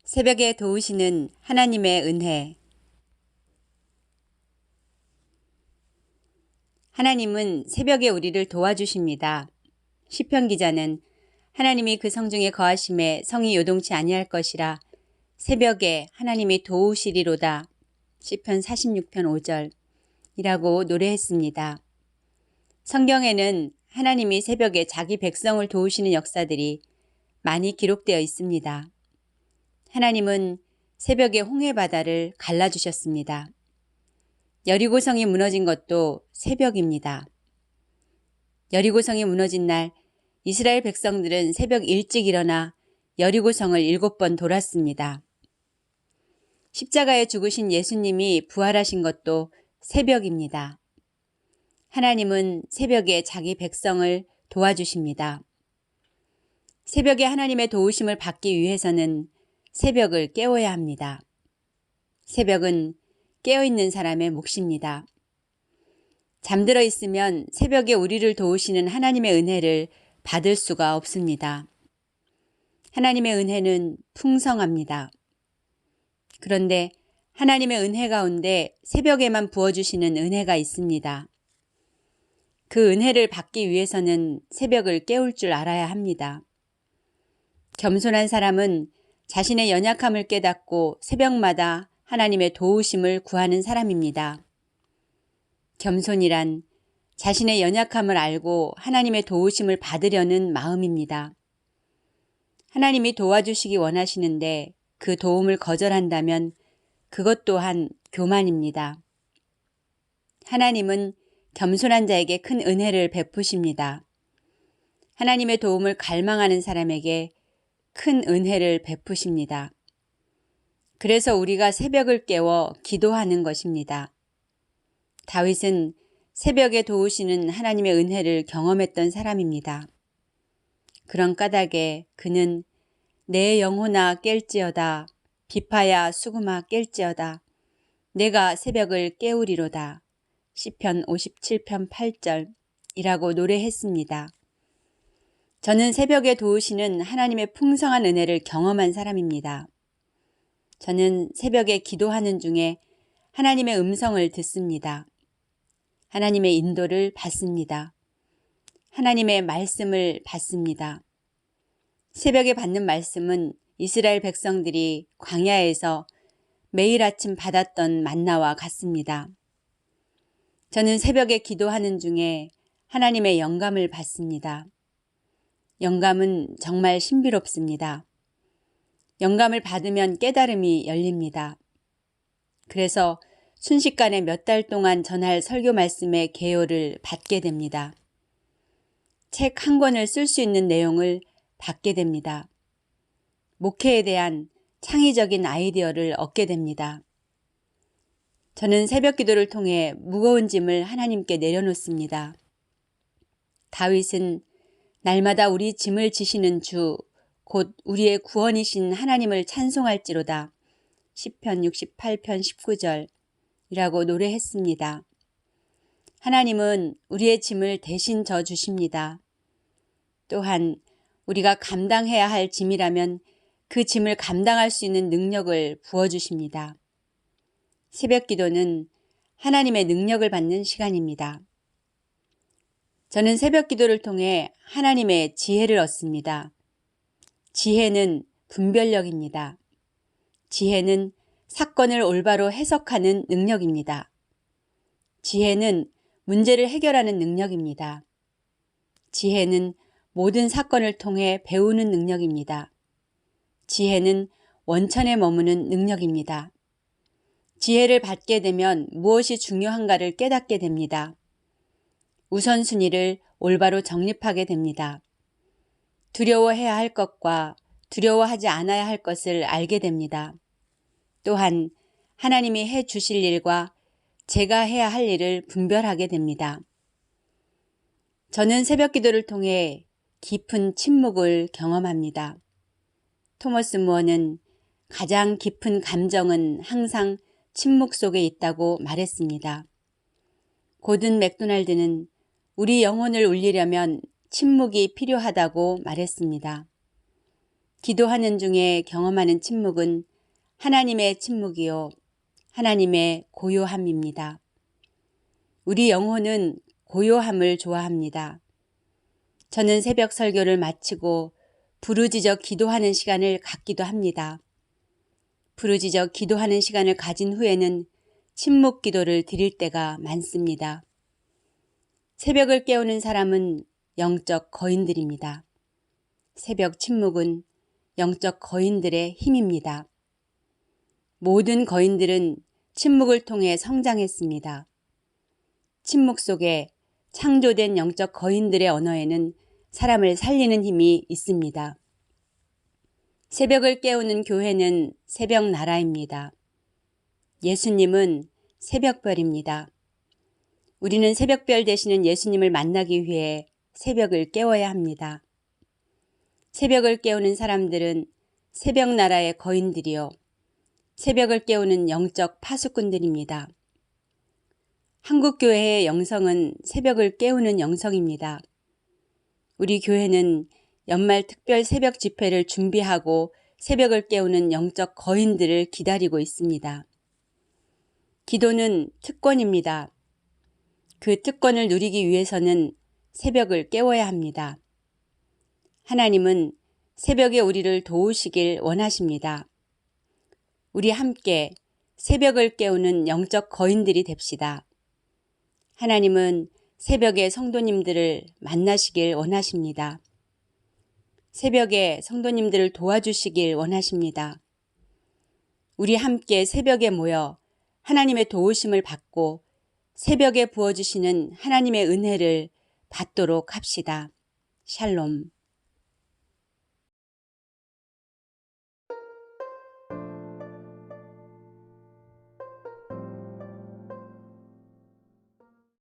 새벽에 도우시는 하나님의 은혜. 하나님은 새벽에 우리를 도와주십니다. 시편 기자는 하나님이 그 성중에 거하심에 성이 요동치 아니할 것이라 새벽에 하나님이 도우시리로다. 시편 46편 5절 이라고 노래했습니다. 성경에는 하나님이 새벽에 자기 백성을 도우시는 역사들이 많이 기록되어 있습니다. 하나님은 새벽에 홍해바다를 갈라주셨습니다. 여리고성이 무너진 것도 새벽입니다. 여리고성이 무너진 날 이스라엘 백성들은 새벽 일찍 일어나 여리고성을 7번 돌았습니다. 십자가에 죽으신 예수님이 부활하신 것도 새벽입니다. 하나님은 새벽에 자기 백성을 도와주십니다. 새벽에 하나님의 도우심을 받기 위해서는 새벽을 깨워야 합니다. 새벽은 깨어있는 사람의 몫입니다. 잠들어 있으면 새벽에 우리를 도우시는 하나님의 은혜를 받을 수가 없습니다. 하나님의 은혜는 풍성합니다. 그런데 하나님의 은혜 가운데 새벽에만 부어주시는 은혜가 있습니다. 그 은혜를 받기 위해서는 새벽을 깨울 줄 알아야 합니다. 겸손한 사람은 자신의 연약함을 깨닫고 새벽마다 하나님의 도우심을 구하는 사람입니다. 겸손이란 자신의 연약함을 알고 하나님의 도우심을 받으려는 마음입니다. 하나님이 도와주시기 원하시는데 그 도움을 거절한다면 그것 또한 교만입니다. 하나님은 겸손한 자에게 큰 은혜를 베푸십니다. 하나님의 도움을 갈망하는 사람에게 큰 은혜를 베푸십니다. 그래서 우리가 새벽을 깨워 기도하는 것입니다. 다윗은 새벽에 도우시는 하나님의 은혜를 경험했던 사람입니다. 그런 까닭에 그는 내 영혼아 깰지어다 비파야 수금아 깰지어다 내가 새벽을 깨우리로다 시편 57편 8절이라고 노래했습니다. 저는 새벽에 도우시는 하나님의 풍성한 은혜를 경험한 사람입니다. 저는 새벽에 기도하는 중에 하나님의 음성을 듣습니다. 하나님의 인도를 받습니다. 하나님의 말씀을 받습니다. 새벽에 받는 말씀은 이스라엘 백성들이 광야에서 매일 아침 받았던 만나와 같습니다. 저는 새벽에 기도하는 중에 하나님의 영감을 받습니다. 영감은 정말 신비롭습니다. 영감을 받으면 깨달음이 열립니다. 그래서 순식간에 몇 달 동안 전할 설교 말씀의 개요를 받게 됩니다. 책 한 권을 쓸 수 있는 내용을 받게 됩니다. 목회에 대한 창의적인 아이디어를 얻게 됩니다. 저는 새벽 기도를 통해 무거운 짐을 하나님께 내려놓습니다. 다윗은 날마다 우리 짐을 지시는 주, 곧 우리의 구원이신 하나님을 찬송할지로다. 시편 68편 19절이라고 노래했습니다. 하나님은 우리의 짐을 대신 져 주십니다. 또한 우리가 감당해야 할 짐이라면 그 짐을 감당할 수 있는 능력을 부어주십니다. 새벽 기도는 하나님의 능력을 받는 시간입니다. 저는 새벽 기도를 통해 하나님의 지혜를 얻습니다. 지혜는 분별력입니다. 지혜는 사건을 올바로 해석하는 능력입니다. 지혜는 문제를 해결하는 능력입니다. 지혜는 모든 사건을 통해 배우는 능력입니다. 지혜는 원천에 머무는 능력입니다. 지혜를 받게 되면 무엇이 중요한가를 깨닫게 됩니다. 우선순위를 올바로 정립하게 됩니다. 두려워해야 할 것과 두려워하지 않아야 할 것을 알게 됩니다. 또한 하나님이 해 주실 일과 제가 해야 할 일을 분별하게 됩니다. 저는 새벽 기도를 통해 깊은 침묵을 경험합니다. 토머스 무어는 가장 깊은 감정은 항상 침묵 속에 있다고 말했습니다. 고든 맥도날드는 우리 영혼을 울리려면 침묵이 필요하다고 말했습니다. 기도하는 중에 경험하는 침묵은 하나님의 침묵이요, 하나님의 고요함입니다. 우리 영혼은 고요함을 좋아합니다. 저는 새벽 설교를 마치고 부르짖어 기도하는 시간을 갖기도 합니다. 부르짖어 기도하는 시간을 가진 후에는 침묵 기도를 드릴 때가 많습니다. 새벽을 깨우는 사람은 영적 거인들입니다. 새벽 침묵은 영적 거인들의 힘입니다. 모든 거인들은 침묵을 통해 성장했습니다. 침묵 속에 창조된 영적 거인들의 언어에는 사람을 살리는 힘이 있습니다. 새벽을 깨우는 교회는 새벽 나라입니다. 예수님은 새벽별입니다. 우리는 새벽별 되시는 예수님을 만나기 위해 새벽을 깨워야 합니다. 새벽을 깨우는 사람들은 새벽 나라의 거인들이요, 새벽을 깨우는 영적 파수꾼들입니다. 한국교회의 영성은 새벽을 깨우는 영성입니다. 우리 교회는 연말 특별 새벽 집회를 준비하고 새벽을 깨우는 영적 거인들을 기다리고 있습니다. 기도는 특권입니다. 그 특권을 누리기 위해서는 새벽을 깨워야 합니다. 하나님은 새벽에 우리를 도우시길 원하십니다. 우리 함께 새벽을 깨우는 영적 거인들이 됩시다. 하나님은 새벽에 성도님들을 만나시길 원하십니다. 새벽에 성도님들을 도와주시길 원하십니다. 우리 함께 새벽에 모여 하나님의 도우심을 받고 새벽에 부어주시는 하나님의 은혜를 받도록 합시다. 샬롬.